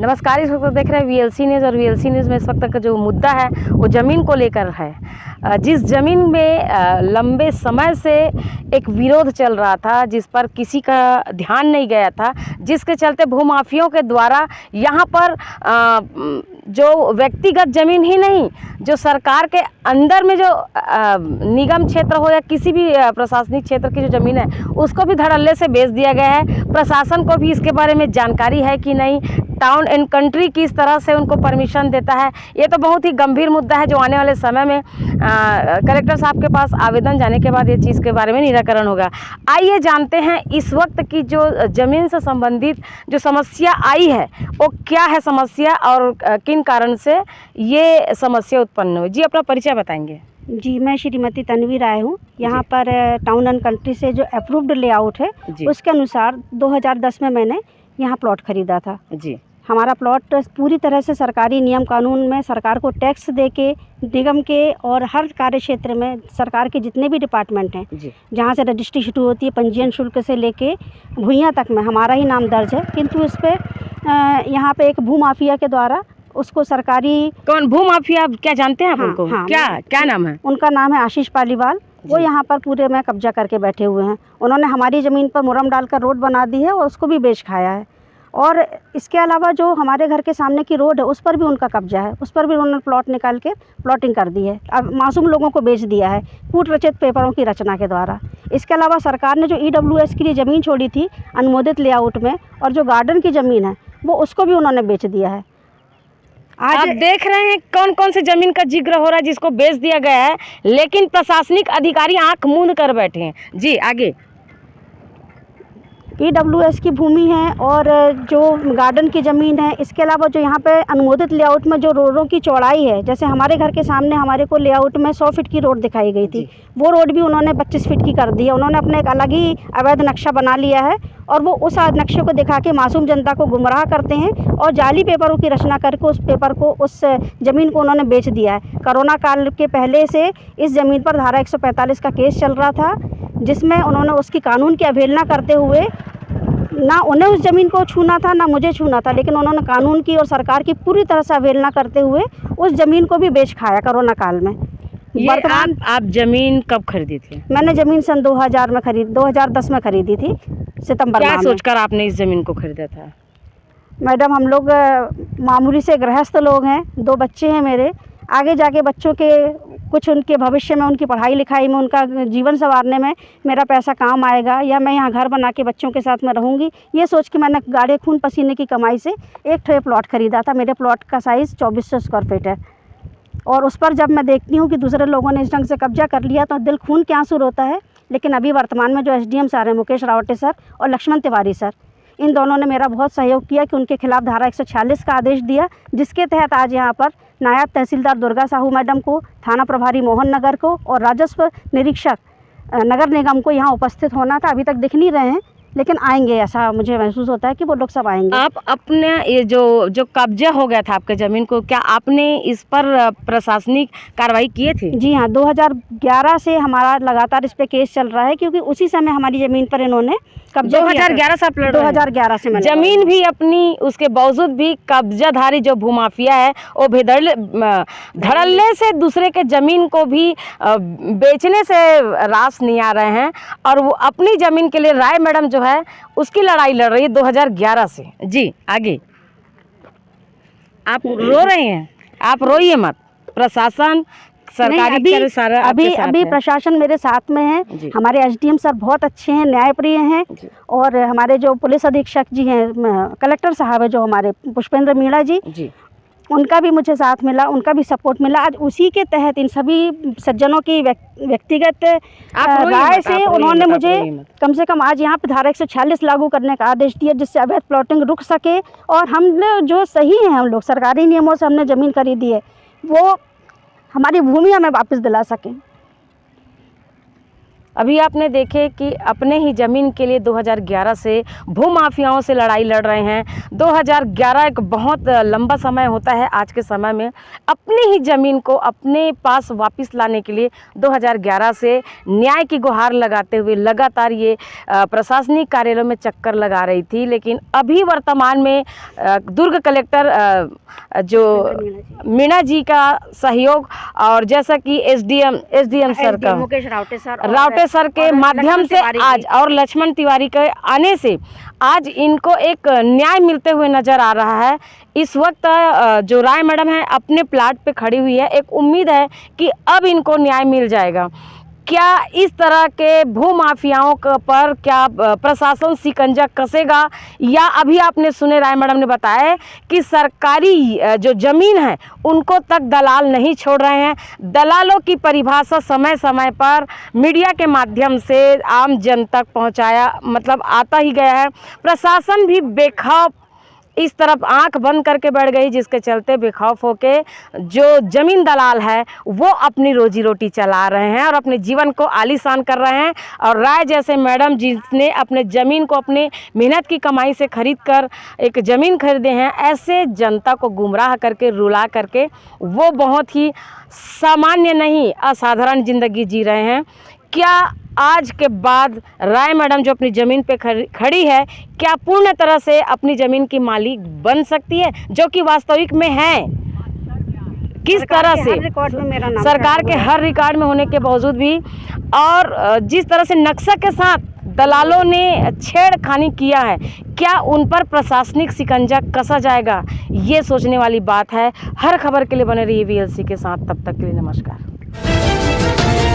नमस्कार, इस वक्त देख रहे हैं वीएलसी न्यूज़ और वीएलसी न्यूज़ में इस वक्त का जो मुद्दा है वो ज़मीन को लेकर है। जिस ज़मीन में लंबे समय से एक विरोध चल रहा था, जिस पर किसी का ध्यान नहीं गया था, जिसके चलते भूमाफियों के द्वारा यहाँ पर जो व्यक्तिगत ज़मीन ही नहीं, जो सरकार के अंदर में जो निगम क्षेत्र हो या किसी भी प्रशासनिक क्षेत्र की जो ज़मीन है उसको भी धड़ल्ले से बेच दिया गया है। प्रशासन को भी इसके बारे में जानकारी है कि नहीं, टाउन एंड कंट्री किस तरह से उनको परमिशन देता है। ये तो बहुत ही गंभीर मुद्दा है जो आने वाले समय में कलेक्टर साहब के पास आवेदन जाने के बाद ये चीज़ के बारे में निराकरण होगा। आइए जानते हैं इस वक्त की जो ज़मीन से संबंधित जो समस्या आई है वो क्या है समस्या और किन कारण से ये समस्या उत्पन्न हुई। जी, अपना परिचय बताएंगे। जी, मैं श्रीमती तन्वी राय हूँ। यहाँ पर टाउन एंड कंट्री से जो अप्रूव्ड लेआउट है उसके अनुसार 2010 में मैंने यहाँ प्लॉट खरीदा था। जी, हमारा प्लॉट पूरी तरह से सरकारी नियम कानून में सरकार को टैक्स दे के निगम के और हर कार्य क्षेत्र में सरकार के जितने भी डिपार्टमेंट हैं जहाँ से रजिस्ट्री शुरू होती है, पंजीयन शुल्क से लेके भूइयाँ तक में हमारा ही नाम दर्ज है। किंतु इस पर यहाँ पे एक भूमाफिया के द्वारा उसको सरकारी कौन भूमाफिया, क्या जानते हैं आप उनको? हाँ, क्या नाम है? उनका नाम है आशीष पालीवाल। वो यहाँ पर पूरे में कब्जा करके बैठे हुए हैं। उन्होंने हमारी ज़मीन पर मुरम डालकर रोड बना दी है और उसको भी बेच खाया है। और इसके अलावा जो हमारे घर के सामने की रोड है उस पर भी उनका कब्जा है, उस पर भी उन्होंने प्लॉट निकाल के प्लॉटिंग कर दी है। अब मासूम लोगों को बेच दिया है कूट रचित पेपरों की रचना के द्वारा। इसके अलावा सरकार ने जो EWS के लिए ज़मीन छोड़ी थी अनुमोदित लेआउट में, और जो गार्डन की ज़मीन है वो उसको भी उन्होंने बेच दिया है। आज आप देख रहे हैं कौन कौन से जमीन का जिक्र हो रहा है जिसको बेच दिया गया है, लेकिन प्रशासनिक अधिकारी आंख मूंद कर बैठे हैं। जी, आगे। EWS की भूमि है और जो गार्डन की ज़मीन है, इसके अलावा जो यहाँ पे अनुमोदित लेआउट में जो रोडों की चौड़ाई है, जैसे हमारे घर के सामने हमारे को लेआउट में 100 फीट की रोड दिखाई गई थी, वो रोड भी उन्होंने 25 फीट की कर दी है। उन्होंने अपने एक अलग ही अवैध नक्शा बना लिया है और वो उस नक्शे को दिखा के मासूम जनता को गुमराह करते हैं और जाली पेपरों की रचना करके उस पेपर को, उस ज़मीन को उन्होंने बेच दिया है। कोरोना काल के पहले से इस ज़मीन पर धारा 145 का केस चल रहा था, जिसमें उन्होंने उसकी कानून की अवहेलना करते हुए ना उन्हें उस ज़मीन को छूना था ना मुझे छूना था, लेकिन उन्होंने कानून की और सरकार की पूरी तरह से अवहेलना करते हुए उस ज़मीन को भी बेच खाया कोरोना काल में। वर्तमान आप ज़मीन कब खरीदी थी? मैंने ज़मीन सन 2010 में खरीदी थी, सितंबर क्या में। सोचकर आपने इस ज़मीन को खरीदा था? मैडम, हम लोग मामूली से गृहस्थ लोग हैं, 2 बच्चे हैं मेरे। आगे जाके बच्चों के कुछ उनके भविष्य में, उनकी पढ़ाई लिखाई में, उनका जीवन संवारने में मेरा पैसा काम आएगा, या मैं यहाँ घर बना के बच्चों के साथ में रहूँगी, ये सोच के मैंने गाढ़े खून पसीने की कमाई से एक प्लॉट ख़रीदा था। मेरे प्लॉट का साइज़ 2400 स्क्वायर फीट है और उस पर जब मैं देखती हूँ कि दूसरे लोगों ने इस ढंग से कब्जा कर लिया तो दिल खून के आंसू रोता है। लेकिन अभी वर्तमान में जो SDM सर हैं, मुकेश रावटे सर और लक्ष्मण तिवारी सर, इन दोनों ने मेरा बहुत सहयोग किया कि उनके खिलाफ धारा 146 का आदेश दिया, जिसके तहत आज यहाँ पर नायब तहसीलदार दुर्गा साहू मैडम को, थाना प्रभारी मोहन नगर को और राजस्व निरीक्षक नगर निगम को यहाँ उपस्थित होना था। अभी तक दिख नहीं रहे हैं, लेकिन आएंगे, ऐसा मुझे महसूस होता है कि वो लोग सब आएंगे। आप अपने ये जो कब्जा हो गया था आपके ज़मीन को, क्या आपने इस पर प्रशासनिक कार्रवाई किए थे? जी हाँ, 2011 से हमारा लगातार इस पे केस चल रहा है, क्योंकि उसी समय हमारी ज़मीन पर इन्होंने कब्जा 2011 से 2011 से ज़मीन भी अपनी, उसके बावजूद भी कब्जाधारी जो भूमाफिया है वो धड़ल्ले से दूसरे के ज़मीन को भी बेचने से रास नहीं आ रहे हैं और वो अपनी ज़मीन के लिए राय मैडम जो है उसकी लड़ाई लड़ रही है 2011 से। जी, आगे। आप रो रहे हैं, आप रोइए मत। प्रशासन सरकारी अभी प्रशासन मेरे साथ में है। हमारे SDM सर बहुत अच्छे हैं, न्यायप्रिय हैं, और हमारे जो पुलिस अधीक्षक जी हैं, कलेक्टर साहब है जो हमारे पुष्पेंद्र मीणा जी, उनका भी मुझे साथ मिला, उनका भी सपोर्ट मिला। आज उसी के तहत इन सभी सज्जनों की व्यक्तिगत राय से उन्होंने मुझे कम से कम आज यहाँ पे धारा 146 लागू करने का आदेश दिया, जिससे अवैध प्लॉटिंग रुक सके और हम जो सही हैं, हम लोग सरकारी नियमों से हमने ज़मीन खरीदी है, वो हमारी भूमि हमें वापस दिला सकें। अभी आपने देखे कि अपने ही ज़मीन के लिए 2011 से भूमाफियाओं से लड़ाई लड़ रहे हैं। 2011 एक बहुत लंबा समय होता है आज के समय में। अपनी ही ज़मीन को अपने पास वापस लाने के लिए 2011 से न्याय की गुहार लगाते हुए लगातार ये प्रशासनिक कार्यालयों में चक्कर लगा रही थी। लेकिन अभी वर्तमान में दुर्ग कलेक्टर जो मीणा जी का सहयोग और जैसा कि एसडीएम सर का मुकेश रावटे सर के माध्यम से आज और लक्ष्मण तिवारी के आने से आज इनको एक न्याय मिलते हुए नज़र आ रहा है। इस वक्त जो राय मैडम है अपने प्लाट पे खड़ी हुई है। एक उम्मीद है कि अब इनको न्याय मिल जाएगा। क्या इस तरह के भूमाफियाओं पर क्या प्रशासन शिकंजा कसेगा, या अभी आपने सुने राय मैडम ने बताया कि सरकारी जो ज़मीन है उनको तक दलाल नहीं छोड़ रहे हैं। दलालों की परिभाषा समय समय पर मीडिया के माध्यम से आम जन तक पहुंचाया मतलब आता ही गया है। प्रशासन भी बेखौफ इस तरफ आंख बंद करके बैठ गई, जिसके चलते बेखौफ होके जो ज़मीन दलाल है वो अपनी रोजी रोटी चला रहे हैं और अपने जीवन को आलीशान कर रहे हैं। और राय जैसे मैडम जिसने अपने ज़मीन को अपने मेहनत की कमाई से खरीद कर एक ज़मीन खरीदे हैं, ऐसे जनता को गुमराह करके रुला करके वो बहुत ही सामान्य नहीं असाधारण ज़िंदगी जी रहे हैं। क्या आज के बाद राय मैडम जो अपनी ज़मीन पे खड़ी है क्या पूर्ण तरह से अपनी ज़मीन की मालिक बन सकती है, जो कि वास्तविक में है? किस तरह से सरकार के हर रिकॉर्ड में होने के बावजूद भी, और जिस तरह से नक्शा के साथ दलालों ने छेड़खानी किया है, क्या उन पर प्रशासनिक शिकंजा कसा जाएगा? ये सोचने वाली बात है। हर खबर के लिए बने रहिए VLC के साथ। तब तक के लिए नमस्कार।